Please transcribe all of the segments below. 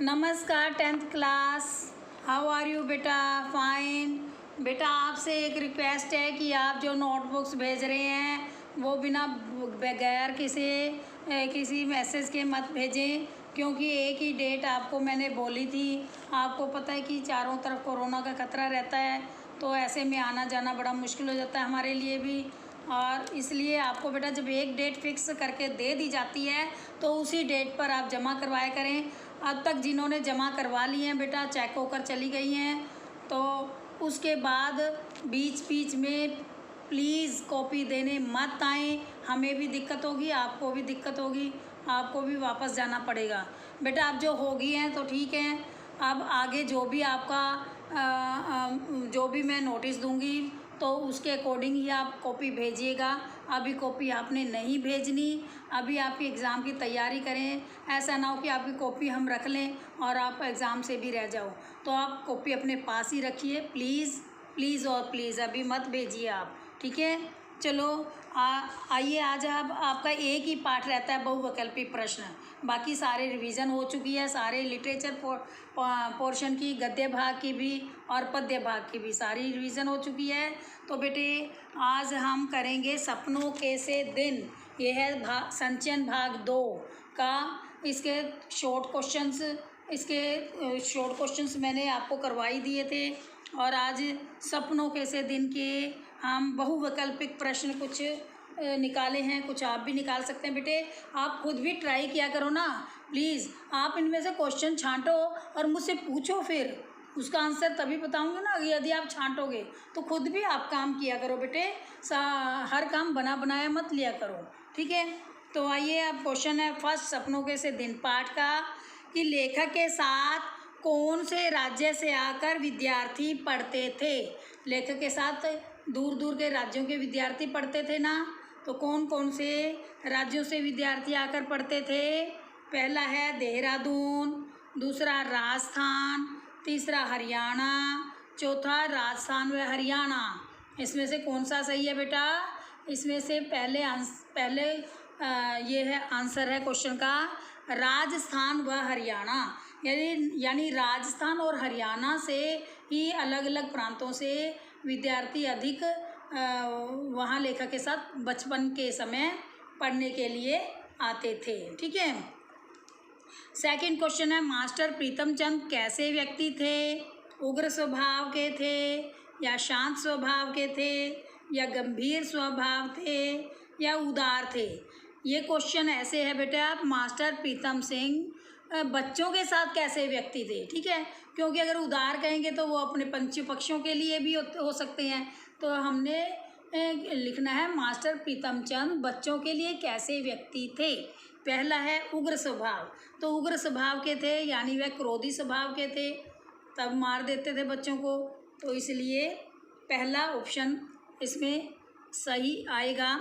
नमस्कार 10th class. How are you बेटा? Fine. बेटा आपसे एक रिक्वेस्ट है कि आप जो नोटबुक्स भेज रहे हैं वो बिना बगैर किसी मैसेज के मत भेजें, क्योंकि एक ही डेट आपको मैंने बोली थी। आपको पता है कि चारों तरफ कोरोना का खतरा रहता है, तो ऐसे में आना जाना बड़ा मुश्किल हो जाता है हमारे लिए भी। और इसलिए आपको बेटा जब एक डेट फिक्स करके दे दी जाती है तो उसी डेट पर आप जमा करवाया करें। अब तक जिन्होंने जमा करवा लिए हैं बेटा चेक होकर चली गई हैं, तो उसके बाद बीच बीच में प्लीज़ कॉपी देने मत आएँ। हमें भी दिक्कत होगी, आपको भी दिक्कत होगी, आपको भी वापस जाना पड़ेगा। बेटा अब जो होगी हैं तो ठीक है, अब आगे जो भी आपका जो भी मैं नोटिस दूंगी तो उसके अकॉर्डिंग ही आप कॉपी भेजिएगा। अभी कॉपी आपने नहीं भेजनी, अभी आपकी एग्ज़ाम की तैयारी करें। ऐसा ना हो कि आपकी कॉपी हम रख लें और आप एग्ज़ाम से भी रह जाओ। तो आप कॉपी अपने पास ही रखिए प्लीज़ प्लीज़ और प्लीज़, अभी मत भेजिए आप, ठीक है। चलो आइए, आज अब आपका एक ही पाठ रहता है बहुविकल्पी प्रश्न। बाकी सारे रिवीजन हो चुकी है, सारे लिटरेचर पोर्शन की, गद्य भाग की भी और पद्य भाग की भी सारी रिवीजन हो चुकी है। तो बेटे आज हम करेंगे सपनों के से दिन। ये है संचयन भाग 2 का। इसके शॉर्ट क्वेश्चंस मैंने आपको करवाई दिए थे, और आज सपनों के से दिन के हम बहुविकल्पिक प्रश्न कुछ निकाले हैं। कुछ आप भी निकाल सकते हैं बेटे, आप खुद भी ट्राई किया करो ना प्लीज़। आप इनमें से क्वेश्चन छांटो और मुझसे पूछो, फिर उसका आंसर तभी बताऊंगी ना। यदि आप छांटोगे तो खुद भी आप काम किया करो बेटे, हर काम बना बनाया मत लिया करो, ठीक है। तो आइए, अब क्वेश्चन है फर्स्ट सपनों के से दिन पाठ का, कि लेखक के साथ कौन से राज्य से आकर विद्यार्थी पढ़ते थे। लेखक के साथ दूर दूर के राज्यों के विद्यार्थी पढ़ते थे ना, तो कौन कौन से राज्यों से विद्यार्थी आकर पढ़ते थे? पहला है देहरादून, दूसरा राजस्थान, तीसरा हरियाणा, चौथा राजस्थान व हरियाणा। इसमें से कौन सा सही है बेटा? इसमें से पहले ये है आंसर है क्वेश्चन का, राजस्थान व हरियाणा। यानी राजस्थान और हरियाणा से ही अलग अलग प्रांतों से विद्यार्थी अधिक वहाँ लेखक के साथ बचपन के समय पढ़ने के लिए आते थे, ठीक है। सेकंड क्वेश्चन है मास्टर प्रीतमचंद कैसे व्यक्ति थे? उग्र स्वभाव के थे, या शांत स्वभाव के थे, या गंभीर स्वभाव थे, या उदार थे? ये क्वेश्चन ऐसे है बेटा, आप मास्टर प्रीतम सिंह बच्चों के साथ कैसे व्यक्ति थे, ठीक है। क्योंकि अगर उदार कहेंगे तो वो अपने पंछी पक्षियों के लिए भी हो सकते हैं, तो हमने लिखना है मास्टर प्रीतमचंद बच्चों के लिए कैसे व्यक्ति थे। पहला है उग्र स्वभाव, तो उग्र स्वभाव के थे यानी वह क्रोधी स्वभाव के थे, तब मार देते थे बच्चों को, तो इसलिए पहला ऑप्शन इसमें सही आएगा।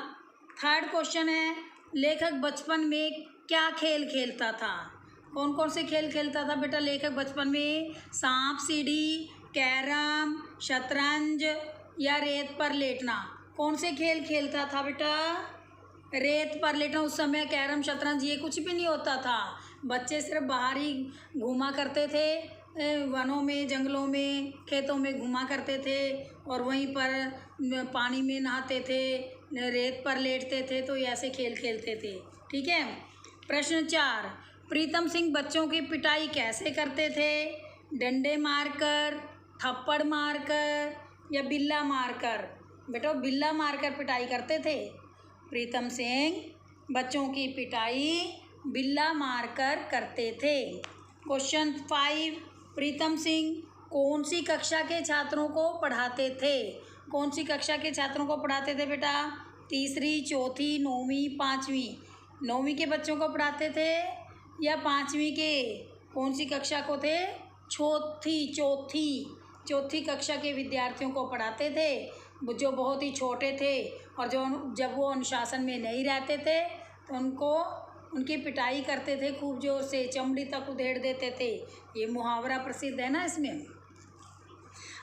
थर्ड क्वेश्चन है लेखक बचपन में क्या खेल खेलता था? कौन कौन से खेल खेलता था बेटा लेखक बचपन में? सांप सीढ़ी, कैरम, शतरंज, या रेत पर लेटना? कौन से खेल खेलता था बेटा? रेत पर लेटना। उस समय कैरम शतरंज ये कुछ भी नहीं होता था, बच्चे सिर्फ बाहर ही घूमा करते थे, वनों में, जंगलों में, खेतों में घूमा करते थे और वहीं पर पानी में नहाते थे, रेत पर लेटते थे, तो ऐसे खेल खेलते थे, ठीक है। प्रश्न 4, प्रीतम सिंह बच्चों की पिटाई कैसे करते थे? डंडे मारकर, थप्पड़ मारकर, या बिल्ला मारकर? बेटा बिल्ला मारकर पिटाई करते थे। प्रीतम सिंह बच्चों की पिटाई बिल्ला मारकर करते थे। क्वेश्चन 5, प्रीतम सिंह कौन सी कक्षा के छात्रों को पढ़ाते थे? कौन सी कक्षा के छात्रों को पढ़ाते थे बेटा? तीसरी, चौथी, 9वीं, 5वीं? 9वीं के बच्चों को पढ़ाते थे या 5वीं के? कौन सी कक्षा को थे? चौथी कक्षा के विद्यार्थियों को पढ़ाते थे, जो बहुत ही छोटे थे, और जब वो अनुशासन में नहीं रहते थे तो उनकी पिटाई करते थे खूब जोर से, चमड़ी तक उधेड़ देते थे। ये मुहावरा प्रसिद्ध है ना इसमें।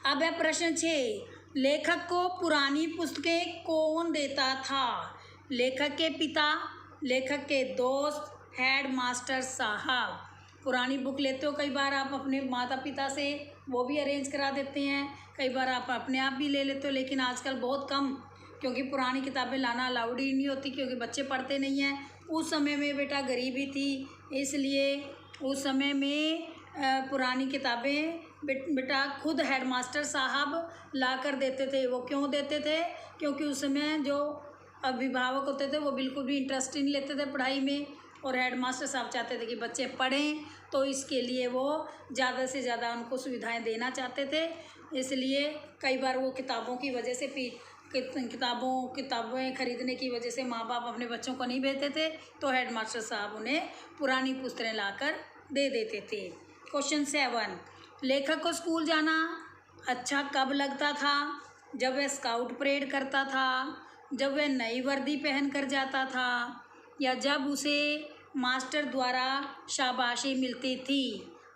अब है प्रश्न 6, लेखक को पुरानी पुस्तकें कौन देता था? लेखक के पिता, लेखक के दोस्त, हेड मास्टर साहब? पुरानी बुक लेते हो कई बार आप अपने माता पिता से, वो भी अरेंज करा देते हैं, कई बार आप अपने आप भी ले लेते हो, लेकिन आजकल बहुत कम, क्योंकि पुरानी किताबें लाना अलाउड ही नहीं होती, क्योंकि बच्चे पढ़ते नहीं हैं। उस समय में बेटा गरीबी थी, इसलिए उस समय में पुरानी किताबें बेटा खुद हेडमास्टर साहब ला कर देते थे। वो क्यों देते थे? क्योंकि उस समय जो अभिभावक होते थे वो बिल्कुल भी इंटरेस्ट नहीं लेते थे पढ़ाई में, और हेडमास्टर साहब चाहते थे कि बच्चे पढ़ें, तो इसके लिए वो ज़्यादा से ज़्यादा उनको सुविधाएं देना चाहते थे। इसलिए कई बार वो किताबों की वजह से किताबें खरीदने की वजह से माँ बाप अपने बच्चों को नहीं भेजते थे, तो हेडमास्टर साहब उन्हें पुरानी पुस्तकें लाकर दे देते थे। क्वेश्चन 7, लेखक को स्कूल जाना अच्छा कब लगता था? जब वह स्काउट परेड करता था, जब वह नई वर्दी पहन कर जाता था, या जब उसे मास्टर द्वारा शाबाशी मिलती थी।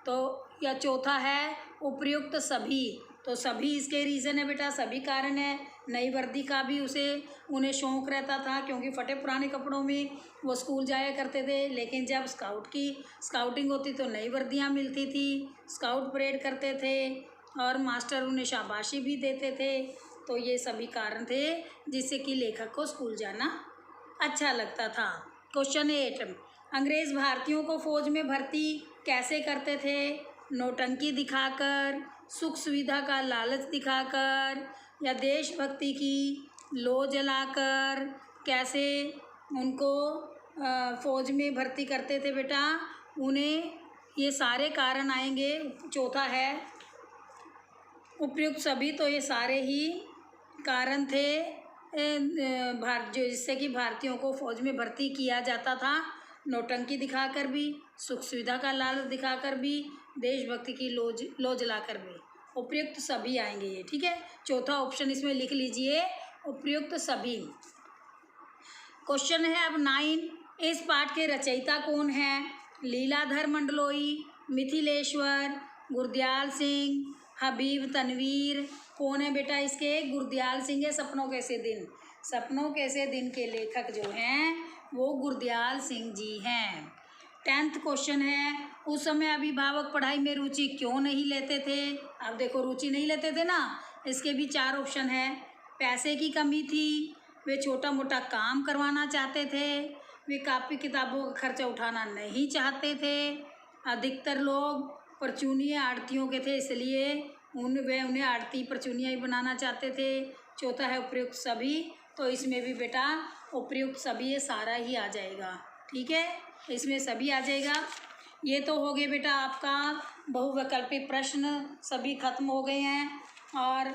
तो या चौथा है उपयुक्त सभी। तो सभी इसके रीज़न है बेटा, सभी कारण है। नई वर्दी का भी उन्हें शौक़ रहता था, क्योंकि फटे पुराने कपड़ों में वो स्कूल जाया करते थे, लेकिन जब स्काउटिंग होती तो नई वर्दियाँ मिलती थी, स्काउट परेड करते थे और मास्टर उन्हें शाबाशी भी देते थे। तो ये सभी कारण थे जिससे कि लेखक को स्कूल जाना अच्छा लगता था। क्वेश्चन 8, अंग्रेज़ भारतीयों को फौज में भर्ती कैसे करते थे? नौटंकी दिखाकर, सुख सुविधा का लालच दिखाकर, या देशभक्ति की लौ जलाकर? कैसे उनको फौज में भर्ती करते थे बेटा? उन्हें ये सारे कारण आएंगे। चौथा है उपयुक्त सभी। तो ये सारे ही कारण थे जिससे कि भारतीयों को फौज में भर्ती किया जाता था। नौटंकी दिखाकर भी, सुख सुविधा का लालच दिखाकर भी, देशभक्ति की लौ जलाकर भी। उपयुक्त सभी आएंगे ये, ठीक है। चौथा ऑप्शन इसमें लिख लीजिए, उपयुक्त सभी। क्वेश्चन है अब 9, इस पाठ के रचयिता कौन है? लीलाधर मंडलोई, मिथिलेश्वर, गुरदयाल सिंह, हबीब तनवीर। कौन है बेटा इसके? गुरदयाल सिंह है। सपनों कैसे दिन, सपनों कैसे दिन के लेखक जो हैं वो गुरदयाल सिंह जी हैं। 10th क्वेश्चन है, उस समय अभिभावक पढ़ाई में रुचि क्यों नहीं लेते थे? अब देखो, रुचि नहीं लेते थे ना, इसके भी 4 ऑप्शन है। पैसे की कमी थी, वे छोटा मोटा काम करवाना चाहते थे, वे कापी किताबों का खर्चा उठाना नहीं चाहते थे, अधिकतर लोग परचूनिये आड़तियों के थे, इसलिए उन्हें आड़ती परचूनिया ही बनाना चाहते थे। चौथा है उपयुक्त सभी। तो इसमें भी बेटा उपयुक्त सभी ये सारा ही आ जाएगा, ठीक है, इसमें सभी आ जाएगा। ये तो हो गए बेटा आपका बहुविकल्पिक प्रश्न, सभी खत्म हो गए हैं। और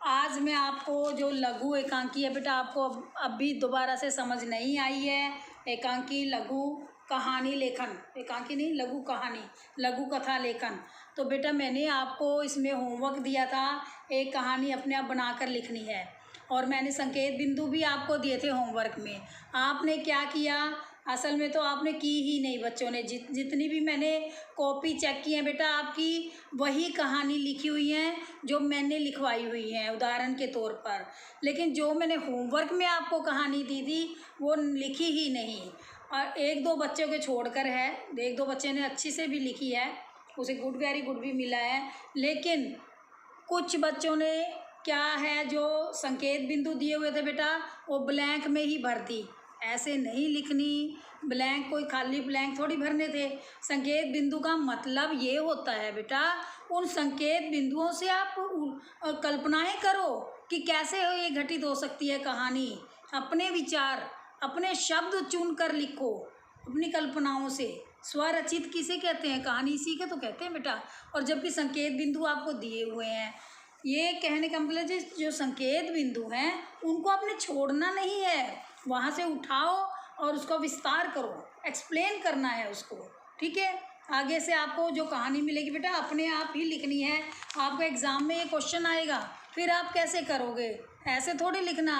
आज मैं आपको जो लघु एकांकी है बेटा, आपको अब भी दोबारा से समझ नहीं आई है। एकांकी लघु कहानी लेखन, एकांकी नहीं, लघु कहानी, लघु कथा लेखन। तो बेटा मैंने आपको इसमें होमवर्क दिया था, एक कहानी अपने आप बनाकर लिखनी है, और मैंने संकेत बिंदु भी आपको दिए थे होमवर्क में। आपने क्या किया? असल में तो आपने की ही नहीं। बच्चों ने जितनी भी मैंने कॉपी चेक की है बेटा आपकी, वही कहानी लिखी हुई हैं जो मैंने लिखवाई हुई हैं उदाहरण के तौर पर, लेकिन जो मैंने होमवर्क में आपको कहानी दी थी वो लिखी ही नहीं। और 1-2 बच्चों के छोड़कर है, 1-2 बच्चे ने अच्छी से भी लिखी है, उसे गुड वेरी गुड भी मिला है, लेकिन कुछ बच्चों ने क्या है जो संकेत बिंदु दिए हुए थे बेटा वो ब्लैंक में ही भर दी। ऐसे नहीं लिखनी, ब्लैंक कोई खाली ब्लैंक थोड़ी भरने थे। संकेत बिंदु का मतलब ये होता है बेटा, उन संकेत बिंदुओं से आप कल्पनाएं करो कि कैसे ये घटित हो सकती है कहानी। अपने विचार, अपने शब्द चुनकर लिखो अपनी कल्पनाओं से। स्वरचित किसे कहते हैं? कहानी इसी के तो कहते हैं बेटा। और जबकि संकेत बिंदु आपको दिए हुए हैं, ये कहने का मतलब जो संकेत बिंदु हैं उनको आपने छोड़ना नहीं है, वहाँ से उठाओ और उसको विस्तार करो, एक्सप्लेन करना है उसको, ठीक है। आगे से आपको जो कहानी मिलेगी बेटा अपने आप ही लिखनी है। आपको एग्ज़ाम में ये क्वेश्चन आएगा, फिर आप कैसे करोगे? ऐसे थोड़ी लिखना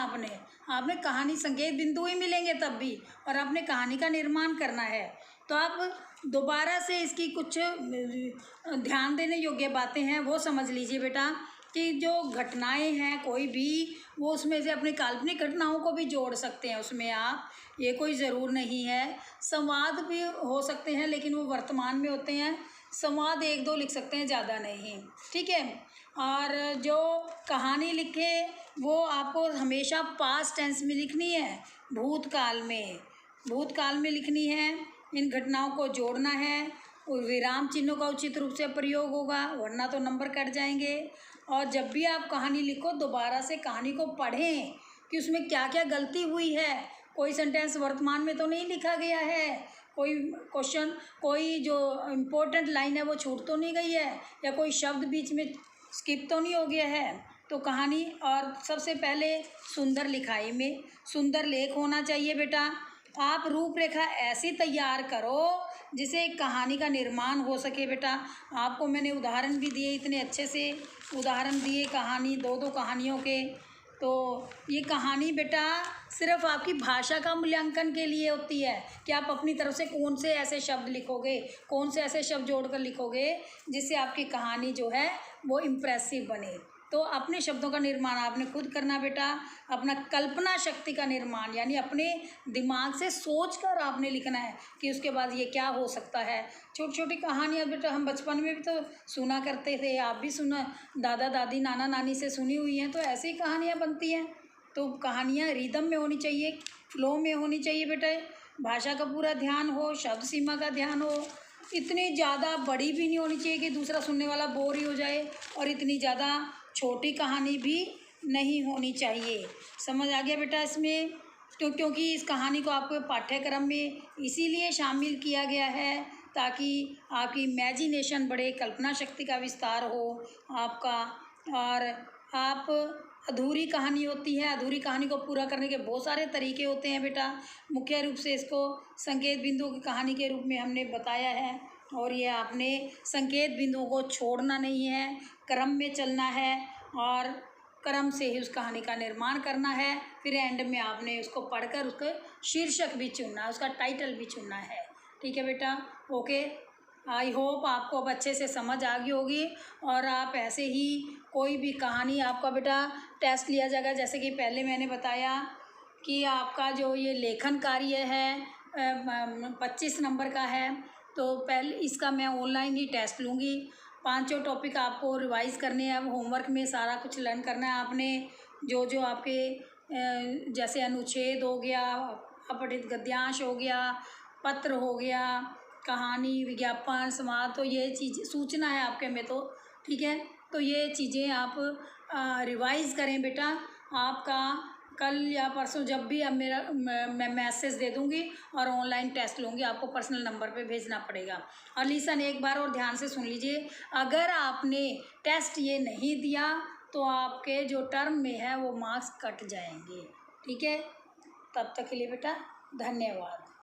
आपने कहानी संकेत बिंदु ही मिलेंगे तब भी, और आपने कहानी का निर्माण करना है। तो आप दोबारा से इसकी कुछ ध्यान देने योग्य बातें हैं वो समझ लीजिए बेटा। कि जो घटनाएं हैं कोई भी, वो उसमें से अपनी काल्पनिक घटनाओं को भी जोड़ सकते हैं उसमें आप, ये कोई ज़रूर नहीं है। संवाद भी हो सकते हैं लेकिन वो वर्तमान में होते हैं। संवाद 1-2 लिख सकते हैं, ज़्यादा नहीं, ठीक है। और जो कहानी लिखे वो आपको हमेशा पास्ट टेंस में लिखनी है, भूतकाल में लिखनी है। इन घटनाओं को जोड़ना है और विराम चिन्हों का उचित रूप से प्रयोग होगा, वरना तो नंबर कट जाएंगे। और जब भी आप कहानी लिखो दोबारा से कहानी को पढ़ें कि उसमें क्या क्या गलती हुई है, कोई सेंटेंस वर्तमान में तो नहीं लिखा गया है, कोई क्वेश्चन, कोई जो इम्पोर्टेंट लाइन है वो छूट तो नहीं गई है, या कोई शब्द बीच में स्किप तो नहीं हो गया है। तो कहानी, और सबसे पहले सुंदर लिखाई में सुंदर लेख होना चाहिए बेटा। आप रूपरेखा ऐसी तैयार करो जिसे एक कहानी का निर्माण हो सके बेटा। आपको मैंने उदाहरण भी दिए, इतने अच्छे से उदाहरण दिए कहानी, 2-2 कहानियों के। तो ये कहानी बेटा सिर्फ आपकी भाषा का मूल्यांकन के लिए होती है कि आप अपनी तरफ से कौन से ऐसे शब्द लिखोगे, कौन से ऐसे शब्द जोड़कर लिखोगे जिससे आपकी कहानी जो है वो इम्प्रेसिव बने। तो अपने शब्दों का निर्माण आपने खुद करना बेटा। अपना कल्पना शक्ति का निर्माण, यानी अपने दिमाग से सोचकर आपने लिखना है कि उसके बाद ये क्या हो सकता है। छोटी छोटी कहानियाँ बेटा हम बचपन में भी तो सुना करते थे, आप भी सुना, दादा दादी नाना नानी से सुनी हुई हैं, तो ऐसी कहानियाँ बनती हैं। तो कहानियाँ रिदम में होनी चाहिए, फ्लो में होनी चाहिए बेटा। भाषा का पूरा ध्यान हो, शब्द सीमा का ध्यान हो। इतनी ज़्यादा बड़ी भी नहीं होनी चाहिए कि दूसरा सुनने वाला बोर ही हो जाए, और इतनी ज़्यादा छोटी कहानी भी नहीं होनी चाहिए। समझ आ गया बेटा इसमें? क्योंकि इस कहानी को आपको पाठ्यक्रम में इसीलिए शामिल किया गया है ताकि आपकी इमेजिनेशन बढ़े, कल्पना शक्ति का विस्तार हो आपका। और आप, अधूरी कहानी होती है, अधूरी कहानी को पूरा करने के बहुत सारे तरीके होते हैं बेटा। मुख्य रूप से इसको संकेत बिंदुओं की कहानी के रूप में हमने बताया है, और ये आपने संकेत बिंदुओं को छोड़ना नहीं है, क्रम में चलना है और क्रम से ही उस कहानी का निर्माण करना है। फिर एंड में आपने उसको पढ़कर उसका शीर्षक भी चुनना है, उसका टाइटल भी चुनना है। ठीक है बेटा, ओके। आई होप आपको अब अच्छे से समझ आ गई होगी, और आप ऐसे ही कोई भी कहानी, आपका बेटा टेस्ट लिया जाएगा। जैसे कि पहले मैंने बताया कि आपका जो ये लेखन कार्य है 25 नंबर का है, तो पहले इसका मैं ऑनलाइन ही टेस्ट लूँगी। 5 टॉपिक आपको रिवाइज़ करने हैं। अब होमवर्क में सारा कुछ लर्न करना है आपने, जो जो आपके जैसे अनुच्छेद हो गया, अपठित गद्यांश हो गया, पत्र हो गया, कहानी, विज्ञापन, संवाद, तो ये चीज़ सूचना है आपके में, तो ठीक है। तो ये चीज़ें आप रिवाइज़ करें बेटा। आपका कल या परसों जब भी अब मैं मैसेज दे दूँगी और ऑनलाइन टेस्ट लूँगी, आपको पर्सनल नंबर पे भेजना पड़ेगा। और लिसन एक बार और ध्यान से सुन लीजिए, अगर आपने टेस्ट ये नहीं दिया तो आपके जो टर्म में है वो मार्क्स कट जाएंगे। ठीक है, तब तक के लिए बेटा धन्यवाद।